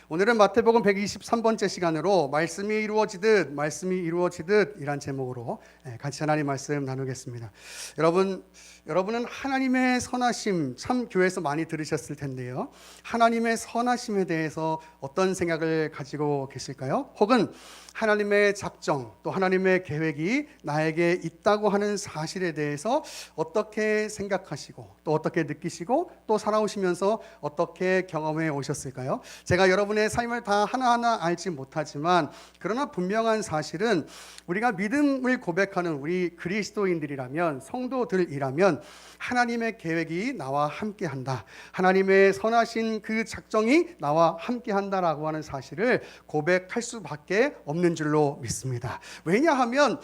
오늘은 마태복음 123번째 시간으로 말씀이 이루어지듯 이란 제목으로 같이 하나님 말씀 나누겠습니다. 여러분은 하나님의 선하심, 참 교회에서 많이 들으셨을 텐데요. 하나님의 선하심에 대해서 어떤 생각을 가지고 계실까요? 혹은 하나님의 작정, 또 하나님의 계획이 나에게 있다고 하는 사실에 대해서 어떻게 생각하시고 또 어떻게 느끼시고 또 살아오시면서 어떻게 경험해 오셨을까요? 제가 여러분의 삶을 다 하나하나 알지 못하지만 그러나 분명한 사실은 우리가 믿음을 고백하는 우리 그리스도인들이라면, 성도들이라면 하나님의 계획이 나와 함께한다, 하나님의 선하신 그 작정이 나와 함께한다라고 하는 사실을 고백할 수밖에 없는 줄로 믿습니다. 왜냐하면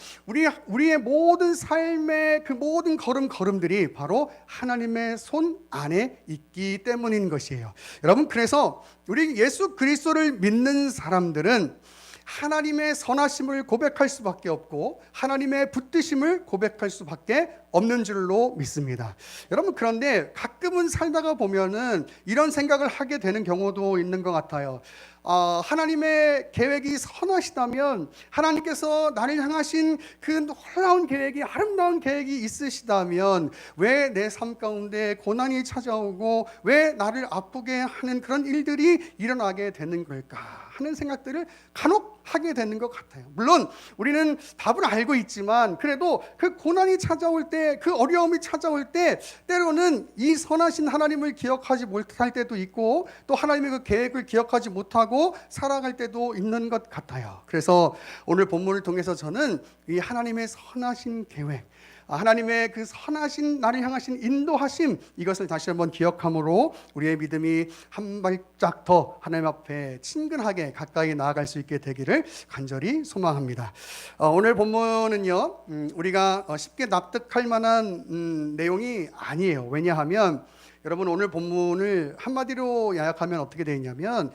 우리의 모든 삶의 그 모든 걸음들이 바로 하나님의 손 안에 있기 때문인 것이에요. 여러분, 그래서 우리 예수 그리스도를 믿는 사람들은 하나님의 선하심을 고백할 수밖에 없고 하나님의 붙드심을 고백할 수밖에 없는 줄로 믿습니다. 여러분, 그런데 가끔은 살다가 보면은 이런 생각을 하게 되는 경우도 있는 것 같아요. 하나님의 계획이 선하시다면, 하나님께서 나를 향하신 그 놀라운 계획이, 아름다운 계획이 있으시다면 왜 내 삶 가운데 고난이 찾아오고 왜 나를 아프게 하는 그런 일들이 일어나게 되는 걸까 하는 생각들을 간혹 하게 되는 것 같아요. 물론 우리는 답을 알고 있지만 그래도 그 고난이 찾아올 때, 그 어려움이 찾아올 때 때로는 이 선하신 하나님을 기억하지 못할 때도 있고 또 하나님의 그 계획을 기억하지 못하고 살아갈 때도 있는 것 같아요. 그래서 오늘 본문을 통해서 저는 이 하나님의 선하신 계획, 하나님의 그 선하신 나를 향하신 인도하심, 이것을 다시 한번 기억함으로 우리의 믿음이 한 발짝 더 하나님 앞에 친근하게 가까이 나아갈 수 있게 되기를 간절히 소망합니다. 오늘 본문은요, 우리가 쉽게 납득할 만한 내용이 아니에요. 왜냐하면 여러분, 오늘 본문을 한마디로 요약하면 어떻게 되어 있냐면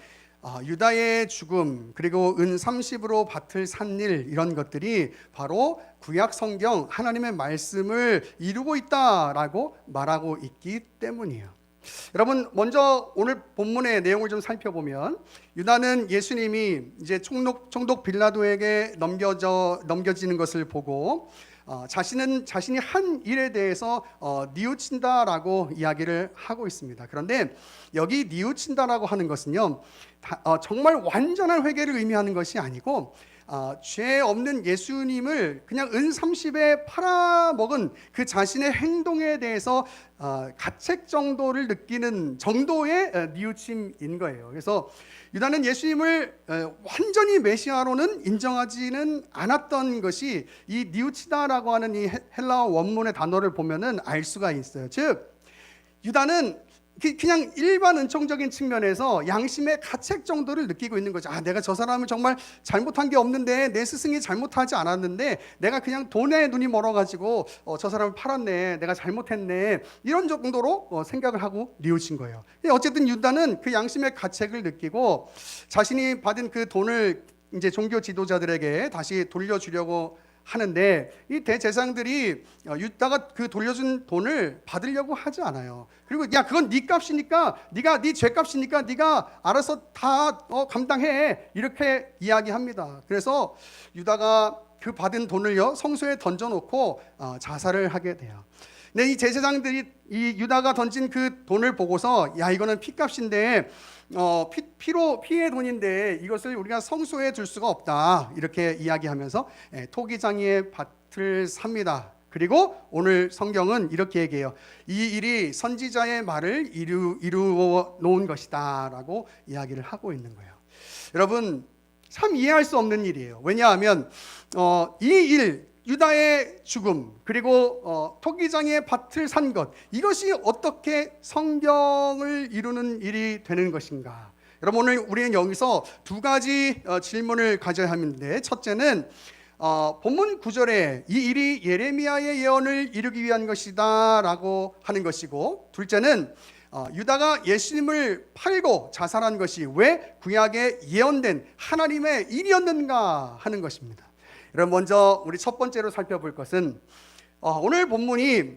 유다의 죽음, 그리고 은 30으로 밭을 산 일, 이런 것들이 바로 구약 성경 하나님의 말씀을 이루고 있다라고 말하고 있기 때문이에요. 여러분, 먼저 오늘 본문의 내용을 좀 살펴보면 유다는 예수님이 이제 총독 빌라도에게 넘겨지는 것을 보고 자신이 한 일에 대해서 뉘우친다라고 이야기를 하고 있습니다. 그런데 여기 뉘우친다라고 하는 것은요, 정말 완전한 회개를 의미하는 것이 아니고 죄 없는 예수님을 그냥 은 30에 팔아먹은 그 자신의 행동에 대해서 가책 정도를 느끼는 정도의 뉘우침인 거예요. 그래서 유다는 예수님을 완전히 메시아로는 인정하지는 않았던 것이 이 뉘우치다라고 하는 이 헬라어 원문의 단어를 보면은 알 수가 있어요. 즉, 유다는 그냥 일반 은총적인 측면에서 양심의 가책 정도를 느끼고 있는 거죠. 내가 저 사람을 정말 잘못한 게 없는데, 내 스승이 잘못하지 않았는데 내가 그냥 돈에 눈이 멀어가지고 저 사람을 팔았네, 내가 잘못했네, 이런 정도로 생각을 하고 뉘우친 거예요. 어쨌든 유다는 그 양심의 가책을 느끼고 자신이 받은 그 돈을 이제 종교 지도자들에게 다시 돌려주려고 하는데 이 대제사장들이 유다가 그 돌려준 돈을 받으려고 하지 않아요. 그리고 그건 네 값이니까, 네 죄값이니까 네가 알아서 다 감당해, 이렇게 이야기합니다. 그래서 유다가 그 받은 돈을요 성소에 던져놓고 자살을 하게 돼요. 근데 이 제사장들이 이 유다가 던진 그 돈을 보고서 이거는 피값인데 피의 돈인데 이것을 우리가 성소에 둘 수가 없다, 이렇게 이야기하면서 토기장이의 밭을 삽니다. 그리고 오늘 성경은 이렇게 얘기해요. 이 일이 선지자의 말을 이루어 놓은 것이다 라고 이야기를 하고 있는 거예요. 여러분, 참 이해할 수 없는 일이에요. 왜냐하면 이 일, 유다의 죽음, 그리고 토기장의 밭을 산 것, 이것이 어떻게 성경을 이루는 일이 되는 것인가? 여러분, 오늘 우리는 여기서 두 가지 질문을 가져야 하는데, 첫째는 본문 9절에 이 일이 예레미야의 예언을 이루기 위한 것이다 라고 하는 것이고, 둘째는 유다가 예수님을 팔고 자살한 것이 왜 구약에 예언된 하나님의 일이었는가 하는 것입니다. 여러분, 먼저 우리 첫 번째로 살펴볼 것은 오늘 본문이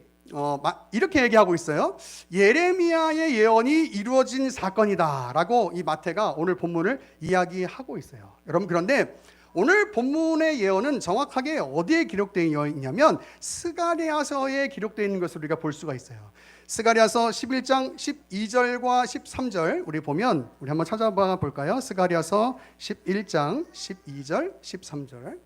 이렇게 얘기하고 있어요. 예레미야의 예언이 이루어진 사건이다라고 이 마태가 오늘 본문을 이야기하고 있어요. 여러분, 그런데 오늘 본문의 예언은 정확하게 어디에 기록되어 있냐면 스가랴서에 기록되어 있는 것을 우리가 볼 수가 있어요. 스가랴서 11장 12절과 13절 우리 보면 우리 한번 찾아봐 볼까요? 스가랴서 11장 12절 13절.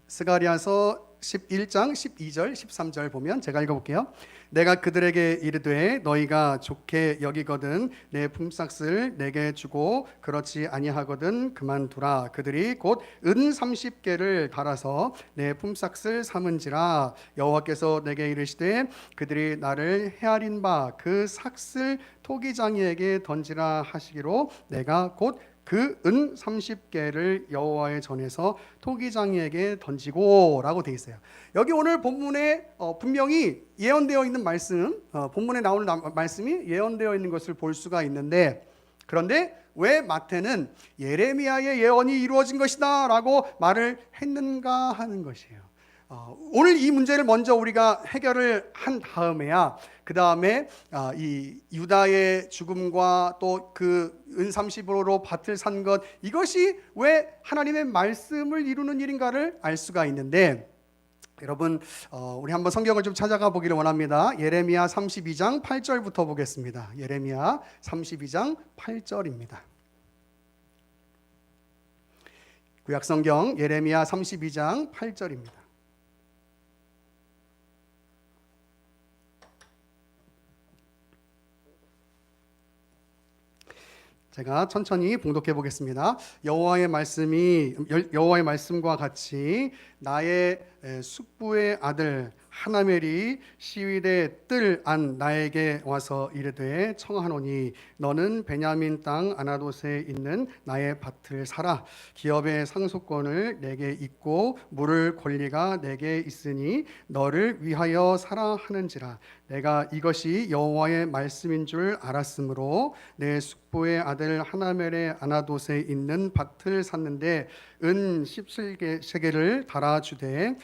스가랴서 11장 12절 13절 보면 제가 읽어볼게요. 내가 그들에게 이르되 너희가 좋게 여기거든 내 품삯을 내게 주고 그렇지 아니하거든 그만두라. 그들이 곧 은 30개를 달아서 내 품삯을 삼은지라. 여호와께서 내게 이르시되 그들이 나를 헤아린 바 그 삭슬 토기장이에게 던지라 하시기로 내가 곧 그 은 30개를 여호와의 전에서 토기장이에게 던지고라고 되어 있어요. 여기 오늘 본문에 분명히 예언되어 있는 말씀, 본문에 나오는 말씀이 예언되어 있는 것을 볼 수가 있는데, 그런데 왜 마태는 예레미야의 예언이 이루어진 것이다 라고 말을 했는가 하는 것이에요. 오늘 이 문제를 먼저 우리가 해결을 한 다음에야 그 다음에 이 유다의 죽음과 또 그 은 30으로 밭을 산 것, 이것이 왜 하나님의 말씀을 이루는 일인가를 알 수가 있는데, 여러분 우리 한번 성경을 좀 찾아가 보기를 원합니다. 예레미야 32장 8절부터 보겠습니다. 예레미야 32장 8절입니다. 구약성경 예레미야 32장 8절입니다. 제가 천천히 봉독해 보겠습니다. 여호와의 말씀과 같이 나의 숙부의 아들 하나멜이 시위대 뜰 안 나에게 와서 이르되 청하노니 너는 베냐민 땅 아나돗에 있는 나의 밭을 사라. 기업의 상속권을 내게 있고 물을 권리가 내게 있으니 너를 위하여 사라 하는지라. 내가 이것이 여호와의 말씀인 줄 알았으므로 내 숙부의 아들 하나멜의 아나돗에 있는 밭을 샀는데 은 17세겔을 달아주되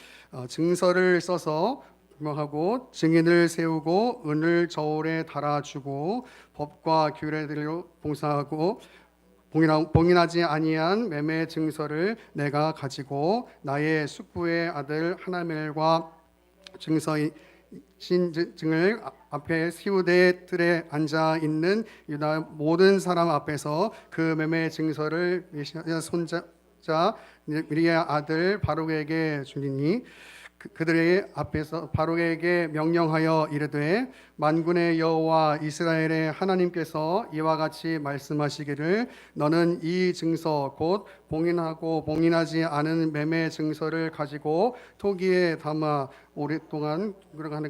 증서를 써서 하고 증인을 세우고 은을 저울에 달아주고 법과 규례대로 봉사하고 봉인하지 아니한 매매 증서를 내가 가지고 나의 숙부의 아들 하나멜과 증서인 신증을 앞에 시우대 뜰에 앉아 있는 유다 모든 사람 앞에서 그 매매 증서를 손자 미리야 아들 바룩에게 주리니 그들의 앞에서 바룩에게 명령하여 이르되 만군의 여호와 이스라엘의 하나님께서 이와 같이 말씀하시기를 너는 이 증서 곧 봉인하고 봉인하지 않은 매매 증서를 가지고 토기에 담아 오랫동안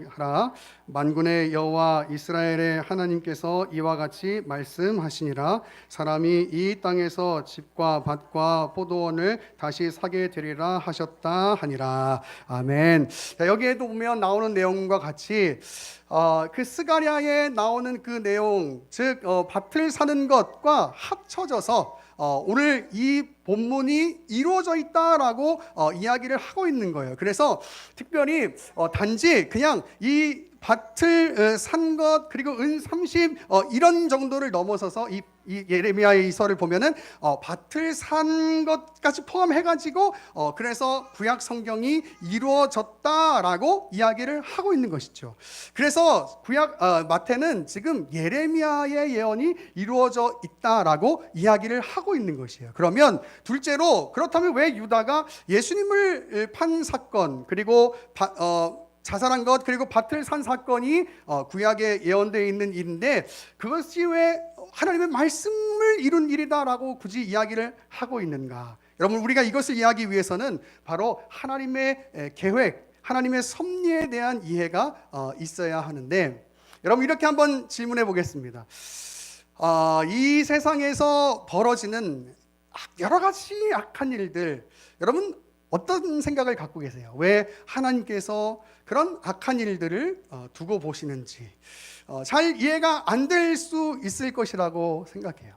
하라. 만군의 여호와 이스라엘의 하나님께서 이와 같이 말씀하시니라. 사람이 이 땅에서 집과 밭과 포도원을 다시 사게 되리라 하셨다 하니라. 아멘. 자, 여기에도 보면 나오는 내용과 같이 그 스가랴에 나오는 그 내용, 즉 밭을 사는 것과 합쳐져서 오늘 이 본문이 이루어져 있다라고 이야기를 하고 있는 거예요. 그래서 특별히 단지 그냥 이 밭을 산 것 그리고 은 30 이런 정도를 넘어서서 이 예레미야의 이서를 보면은 밭을 산 것까지 포함해가지고 그래서 구약 성경이 이루어졌다라고 이야기를 하고 있는 것이죠. 그래서 마태는 지금 예레미야의 예언이 이루어져 있다라고 이야기를 하고 있는 것이에요. 그러면 둘째로 그렇다면 왜 유다가 예수님을 판 사건 그리고 자살한 것 그리고 밭을 산 사건이 구약에 예언되어 있는 일인데 그것이 왜 하나님의 말씀을 이룬 일이다라고 굳이 이야기를 하고 있는가? 여러분, 우리가 이것을 이해하기 위해서는 바로 하나님의 계획, 하나님의 섭리에 대한 이해가 있어야 하는데, 여러분 이렇게 한번 질문해 보겠습니다. 이 세상에서 벌어지는 여러 가지 악한 일들, 여러분 어떤 생각을 갖고 계세요? 왜 하나님께서 그런 악한 일들을 두고 보시는지 잘 이해가 안 될 수 있을 것이라고 생각해요.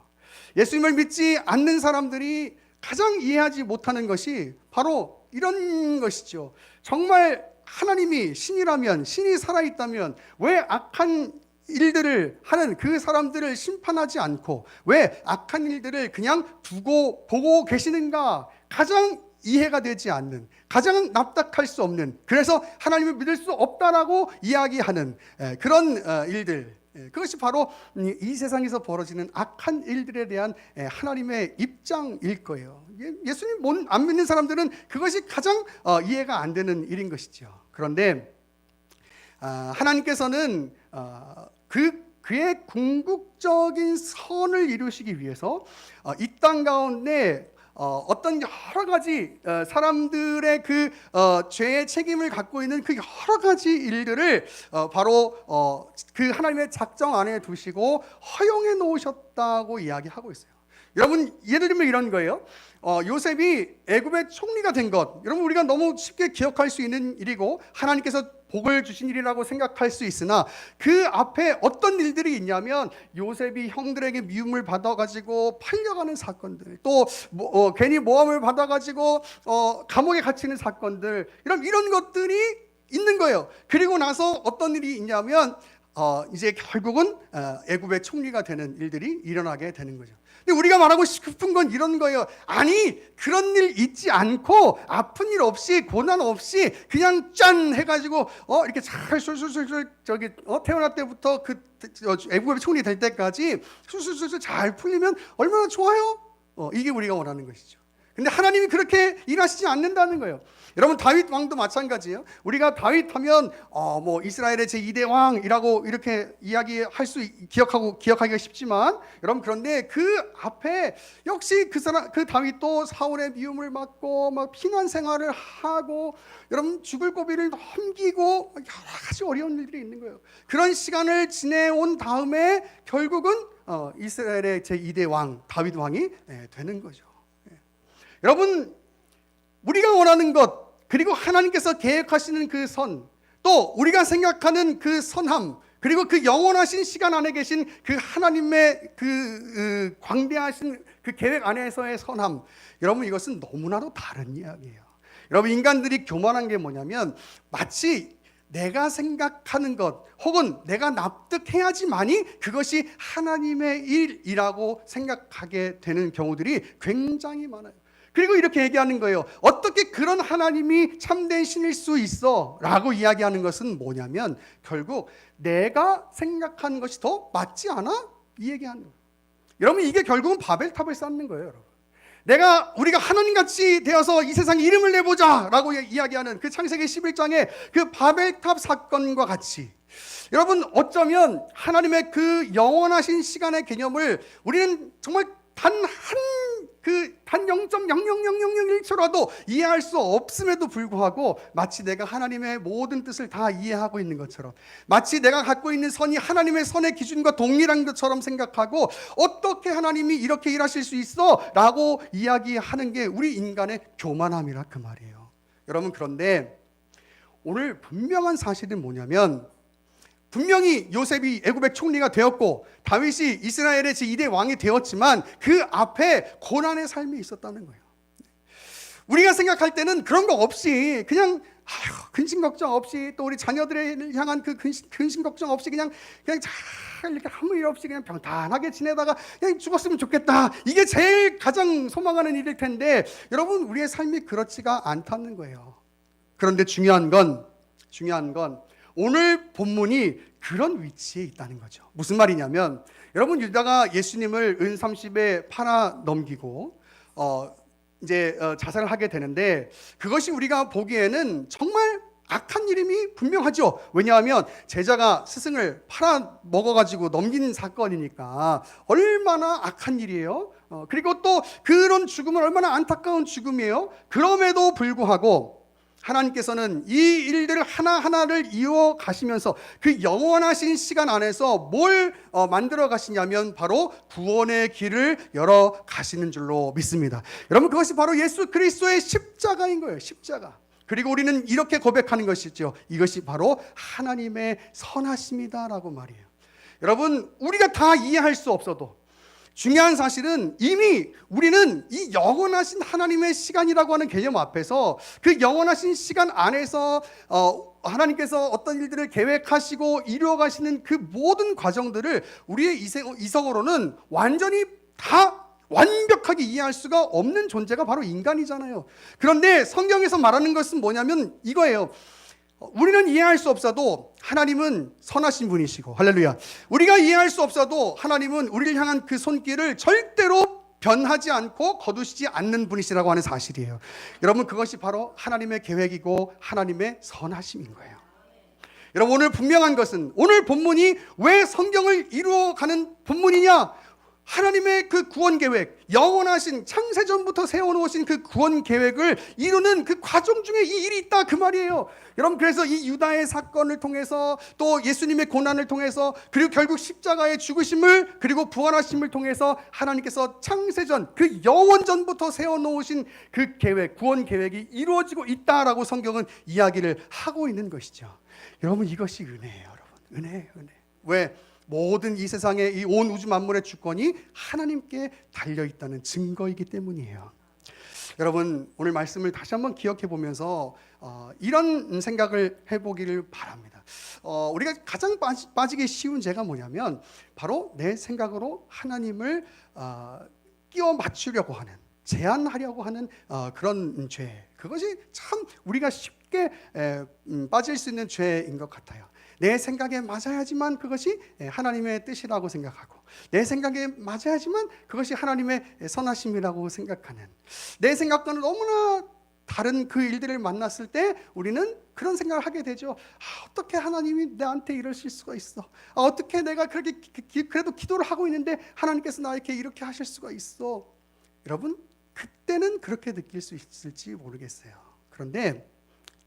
예수님을 믿지 않는 사람들이 가장 이해하지 못하는 것이 바로 이런 것이죠. 정말 하나님이 신이라면, 신이 살아있다면 왜 악한 일들을 하는 그 사람들을 심판하지 않고 왜 악한 일들을 그냥 두고 보고 계시는가? 가장 이해가 되지 않는, 가장 납득할 수 없는, 그래서 하나님을 믿을 수 없다라고 이야기하는 그런 일들, 그것이 바로 이 세상에서 벌어지는 악한 일들에 대한 하나님의 입장일 거예요. 예수님 안 믿는 사람들은 그것이 가장 이해가 안 되는 일인 것이죠. 그런데 하나님께서는 그의 궁극적인 선을 이루시기 위해서 이 땅 가운데 어떤 여러 가지 사람들의 그 죄의 책임을 갖고 있는 그 여러 가지 일들을 바로 그 하나님의 작정 안에 두시고 허용해 놓으셨다고 이야기하고 있어요. 여러분, 예를 들면 이런 거예요. 요셉이 애굽의 총리가 된 것, 여러분 우리가 너무 쉽게 기억할 수 있는 일이고 하나님께서 복을 주신 일이라고 생각할 수 있으나 그 앞에 어떤 일들이 있냐면 요셉이 형들에게 미움을 받아가지고 팔려가는 사건들, 또 괜히 모함을 받아가지고 감옥에 갇히는 사건들, 이런 것들이 있는 거예요. 그리고 나서 어떤 일이 있냐면 이제 결국은 애굽의 총리가 되는 일들이 일어나게 되는 거죠. 근데 우리가 말하고 싶은 건 이런 거예요. 아니, 그런 일 있지 않고 아픈 일 없이 고난 없이 그냥 짠 해가지고 이렇게 잘 술술술 태어날 때부터 그 애굽의 총리 될 때까지 술술술 잘 풀리면 얼마나 좋아요. 이게 우리가 원하는 것이죠. 근데 하나님이 그렇게 일하시지 않는다는 거예요. 여러분, 다윗 왕도 마찬가지예요. 우리가 다윗 하면 뭐 이스라엘의 제2대 왕이라고 이렇게 이야기할 수 기억하기가 쉽지만, 여러분, 그런데 그 앞에 역시 그 다윗도 사울의 미움을 받고 막 피난 생활을 하고, 여러분, 죽을 고비를 넘기고 여러 가지 어려운 일들이 있는 거예요. 그런 시간을 지내온 다음에 결국은 이스라엘의 제2대 왕 다윗 왕이 되는 거죠. 여러분, 우리가 원하는 것, 그리고 하나님께서 계획하시는 그 선, 또 우리가 생각하는 그 선함, 그리고 그 영원하신 시간 안에 계신 그 하나님의 그 광대하신 그 계획 안에서의 선함, 여러분, 이것은 너무나도 다른 이야기예요. 여러분, 인간들이 교만한 게 뭐냐면 마치 내가 생각하는 것 혹은 내가 납득해야지만이 그것이 하나님의 일이라고 생각하게 되는 경우들이 굉장히 많아요. 그리고 이렇게 얘기하는 거예요. 어떻게 그런 하나님이 참된 신일 수 있어? 라고 이야기하는 것은 뭐냐면 결국 내가 생각하는 것이 더 맞지 않아? 이 얘기하는 거예요. 여러분, 이게 결국은 바벨탑을 쌓는 거예요. 여러분, 우리가 하나님같이 되어서 이 세상에 이름을 내보자 라고 이야기하는 그 창세기 11장의 그 바벨탑 사건과 같이, 여러분, 어쩌면 하나님의 그 영원하신 시간의 개념을 우리는 정말 단 0.00001초라도 이해할 수 없음에도 불구하고 마치 내가 하나님의 모든 뜻을 다 이해하고 있는 것처럼, 마치 내가 갖고 있는 선이 하나님의 선의 기준과 동일한 것처럼 생각하고 어떻게 하나님이 이렇게 일하실 수 있어? 라고 이야기하는 게 우리 인간의 교만함이라 그 말이에요. 여러분, 그런데 오늘 분명한 사실은 뭐냐면 분명히 요셉이 애굽의 총리가 되었고 다윗이 이스라엘의 제2대 왕이 되었지만 그 앞에 고난의 삶이 있었다는 거예요. 우리가 생각할 때는 그런 거 없이 그냥 근심 걱정 없이, 또 우리 자녀들을 향한 그 근심 걱정 없이 그냥 잘 이렇게 아무 일 없이 그냥 평탄하게 지내다가 그냥 죽었으면 좋겠다, 이게 제일 가장 소망하는 일일 텐데 여러분, 우리의 삶이 그렇지가 않다는 거예요. 그런데 중요한 건 오늘 본문이 그런 위치에 있다는 거죠. 무슨 말이냐면, 여러분, 유다가 예수님을 은 30에 팔아 넘기고 이제 자살을 하게 되는데, 그것이 우리가 보기에는 정말 악한 일임이 분명하죠. 왜냐하면 제자가 스승을 팔아 먹어가지고 넘긴 사건이니까 얼마나 악한 일이에요. 그리고 또 그런 죽음은 얼마나 안타까운 죽음이에요. 그럼에도 불구하고 하나님께서는 이 일들을 하나하나를 이어 가시면서 그 영원하신 시간 안에서 뭘 만들어 가시냐면 바로 구원의 길을 열어 가시는 줄로 믿습니다. 여러분, 그것이 바로 예수 그리스도의 십자가인 거예요. 십자가. 그리고 우리는 이렇게 고백하는 것이죠. 이것이 바로 하나님의 선하심이다라고 말이에요. 여러분, 우리가 다 이해할 수 없어도, 중요한 사실은 이미 우리는 이 영원하신 하나님의 시간이라고 하는 개념 앞에서 그 영원하신 시간 안에서 하나님께서 어떤 일들을 계획하시고 이루어 가시는 그 모든 과정들을 우리의 이성으로는 완전히 다 완벽하게 이해할 수가 없는 존재가 바로 인간이잖아요. 그런데 성경에서 말하는 것은 뭐냐면 이거예요. 우리는 이해할 수 없어도 하나님은 선하신 분이시고, 할렐루야. 우리가 이해할 수 없어도 하나님은 우리를 향한 그 손길을 절대로 변하지 않고 거두시지 않는 분이시라고 하는 사실이에요. 여러분, 그것이 바로 하나님의 계획이고 하나님의 선하심인 거예요. 여러분, 오늘 분명한 것은, 오늘 본문이 왜 성경을 이루어가는 본문이냐? 하나님의 그 구원 계획, 영원하신 창세전부터 세워놓으신 그 구원 계획을 이루는 그 과정 중에 이 일이 있다, 그 말이에요. 여러분, 그래서 이 유다의 사건을 통해서, 또 예수님의 고난을 통해서, 그리고 결국 십자가의 죽으심을, 그리고 부활하심을 통해서 하나님께서 창세전, 그 영원전부터 세워놓으신 그 계획, 구원 계획이 이루어지고 있다라고 성경은 이야기를 하고 있는 것이죠. 여러분, 이것이 은혜예요. 여러분, 은혜. 왜? 모든 이 세상의 이 온 우주 만물의 주권이 하나님께 달려있다는 증거이기 때문이에요. 여러분, 오늘 말씀을 다시 한번 기억해 보면서 이런 생각을 해보기를 바랍니다. 우리가 가장 빠지기 쉬운 죄가 뭐냐면 바로 내 생각으로 하나님을 끼워 맞추려고 하는, 제한하려고 하는 그런 죄. 그것이 참 우리가 쉽게 빠질 수 있는 죄인 것 같아요. 내 생각에 맞아야지만 그것이 하나님의 뜻이라고 생각하고, 내 생각에 맞아야지만 그것이 하나님의 선하심이라고 생각하는, 내 생각과는 너무나 다른 그 일들을 만났을 때 우리는 그런 생각을 하게 되죠. 어떻게 하나님이 나한테 이러실 수가 있어? 어떻게 내가 그렇게 그래도 기도를 하고 있는데 하나님께서 나에게 이렇게 하실 수가 있어? 여러분, 그때는 그렇게 느낄 수 있을지 모르겠어요. 그런데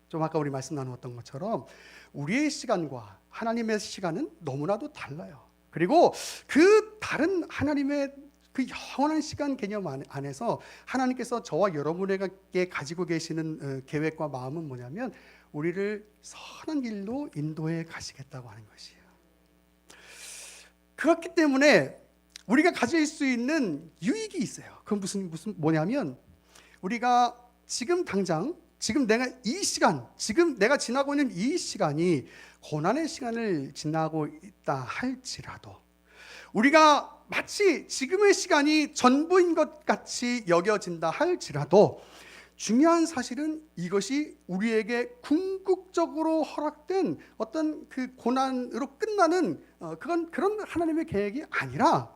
좀 아까 우리 말씀 나누었던 것처럼 우리의 시간과 하나님의 시간은 너무나도 달라요. 그리고 그 다른 하나님의 그 영원한 시간 개념 안에서 하나님께서 저와 여러분에게 가지고 계시는 계획과 마음은 뭐냐면 우리를 선한 길로 인도해 가시겠다고 하는 것이에요. 그렇기 때문에 우리가 가질 수 있는 유익이 있어요. 그건 무슨 뭐냐면 우리가 지금 당장 지금 내가 이 시간, 지금 내가 지나고 있는 이 시간이 고난의 시간을 지나고 있다 할지라도 우리가 마치 지금의 시간이 전부인 것 같이 여겨진다 할지라도 중요한 사실은 이것이 우리에게 궁극적으로 허락된 어떤 그 고난으로 끝나는 그런 하나님의 계획이 아니라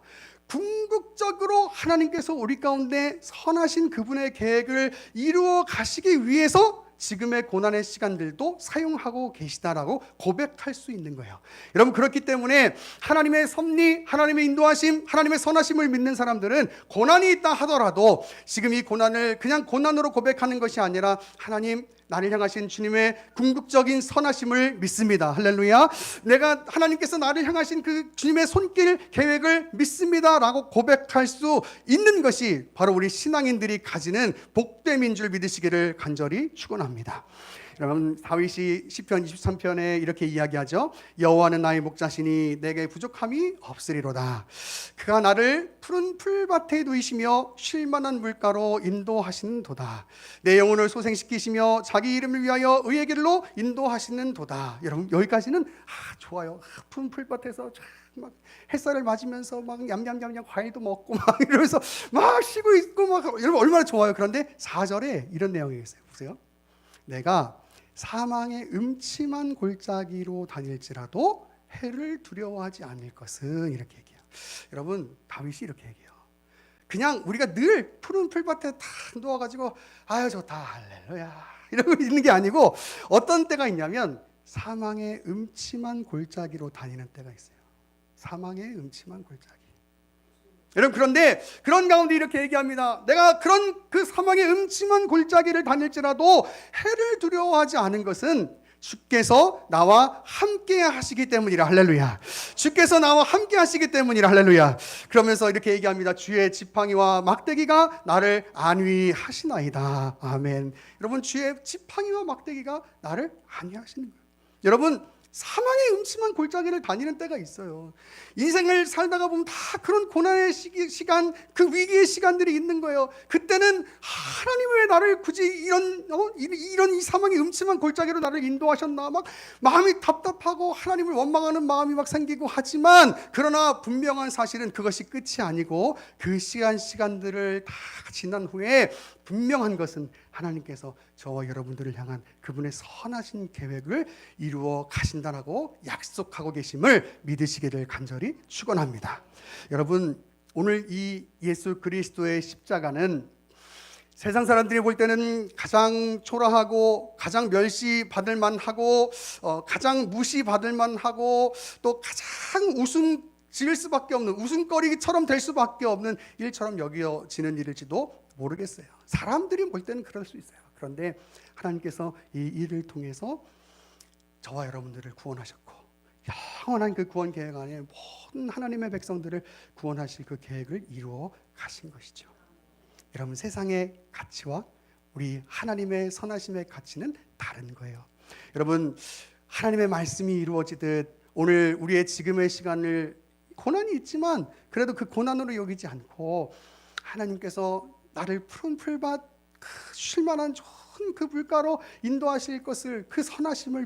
궁극적으로 하나님께서 우리 가운데 선하신 그분의 계획을 이루어 가시기 위해서 지금의 고난의 시간들도 사용하고 계시다라고 고백할 수 있는 거예요. 여러분, 그렇기 때문에 하나님의 섭리, 하나님의 인도하심, 하나님의 선하심을 믿는 사람들은 고난이 있다 하더라도 지금 이 고난을 그냥 고난으로 고백하는 것이 아니라 하나님, 나를 향하신 주님의 궁극적인 선하심을 믿습니다. 할렐루야. 내가 하나님께서 나를 향하신 그 주님의 손길 계획을 믿습니다라고 고백할 수 있는 것이 바로 우리 신앙인들이 가지는 복됨인 줄 믿으시기를 간절히 축원합니다. 여러분, 다윗이 시편 23편에 이렇게 이야기하죠. 여호와는 나의 목자시니 내게 부족함이 없으리로다. 그가 나를 푸른 풀밭에 두이시며 쉴 만한 물가로 인도하시는 도다. 내 영혼을 소생시키시며 자기 이름을 위하여 의의 길로 인도하시는 도다. 여러분, 여기까지는 좋아요. 푸른 풀밭에서 막 햇살을 맞으면서 막 얌얌얌얌 과일도 먹고 막 이러면서 막 쉬고 있고 막 여러분 얼마나 좋아요. 그런데 4절에 이런 내용이 있어요. 보세요. 내가 사망의 음침한 골짜기로 다닐지라도 해를 두려워하지 않을 것은, 이렇게 얘기해요. 여러분, 다윗이 이렇게 얘기해요. 그냥 우리가 늘 푸른 풀밭에 탁 누워가지고 아유 좋다 할렐루야 이러고 있는 게 아니고 어떤 때가 있냐면 사망의 음침한 골짜기로 다니는 때가 있어요. 사망의 음침한 골짜기. 여러분, 그런데 그런 가운데 이렇게 얘기합니다. 내가 그런 그 사망의 음침한 골짜기를 다닐지라도 해를 두려워하지 않은 것은 주께서 나와 함께 하시기 때문이라. 할렐루야. 주께서 나와 함께 하시기 때문이라. 할렐루야. 그러면서 이렇게 얘기합니다. 주의 지팡이와 막대기가 나를 안위하시나이다. 아멘. 여러분, 주의 지팡이와 막대기가 나를 안위하시는 거예요. 여러분, 사망의 음침한 골짜기를 다니는 때가 있어요. 인생을 살다가 보면 다 그런 고난의 시간, 그 위기의 시간들이 있는 거예요. 그때는 하나님 왜 나를 굳이 이런 이 사망의 음침한 골짜기로 나를 인도하셨나, 막 마음이 답답하고 하나님을 원망하는 마음이 막 생기고 하지만, 그러나 분명한 사실은 그것이 끝이 아니고 그 시간들을 다 지난 후에 분명한 것은 하나님께서 저와 여러분들을 향한 그분의 선하신 계획을 이루어 가신다라고 약속하고 계심을 믿으시기를 간절히 축원합니다. 여러분, 오늘 이 예수 그리스도의 십자가는 세상 사람들이 볼 때는 가장 초라하고 가장 멸시받을 만하고 가장 무시받을 만하고 또 가장 웃음 지을 수밖에 없는, 웃음거리처럼 될 수밖에 없는 일처럼 여겨지는 일일지도 모르겠어요. 사람들이 볼 때는 그럴 수 있어요. 그런데 하나님께서 이 일을 통해서 저와 여러분들을 구원하셨고, 영원한 그 구원 계획 안에 모든 하나님의 백성들을 구원하실 그 계획을 이루어 가신 것이죠. 여러분, 세상의 가치와 우리 하나님의 선하심의 가치는 다른 거예요. 여러분, 하나님의 말씀이 이루어지듯 오늘 우리의 지금의 시간을 고난이 있지만 그래도 그 고난으로 여기지 않고 하나님께서 나를 푸른 풀밭 그 쉴만한 좋은 그 물가로 인도하실 것을, 그 선하심을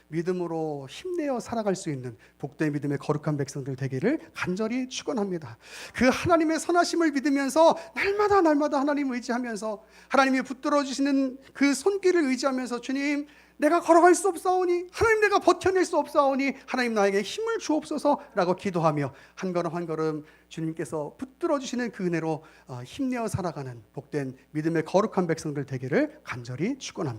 믿음으로 힘내어 살아갈 수 있는 복된 믿음의 거룩한 백성들 되기를 간절히 축원합니다. 그 하나님의 선하심을 믿으면서 날마다 하나님을 의지하면서 하나님이 붙들어 주시는 그 손길을 의지하면서 주님, 내가 걸어갈 수 없사오니, 하나님 내가 버텨낼 수 없사오니 하나님 나에게 힘을 주옵소서라고 기도하며 한 걸음 한 걸음 주님께서 붙들어 주시는 그 은혜로 힘내어 살아가는 복된 믿음의 거룩한 백성들 되기를 간절히 축원합니다.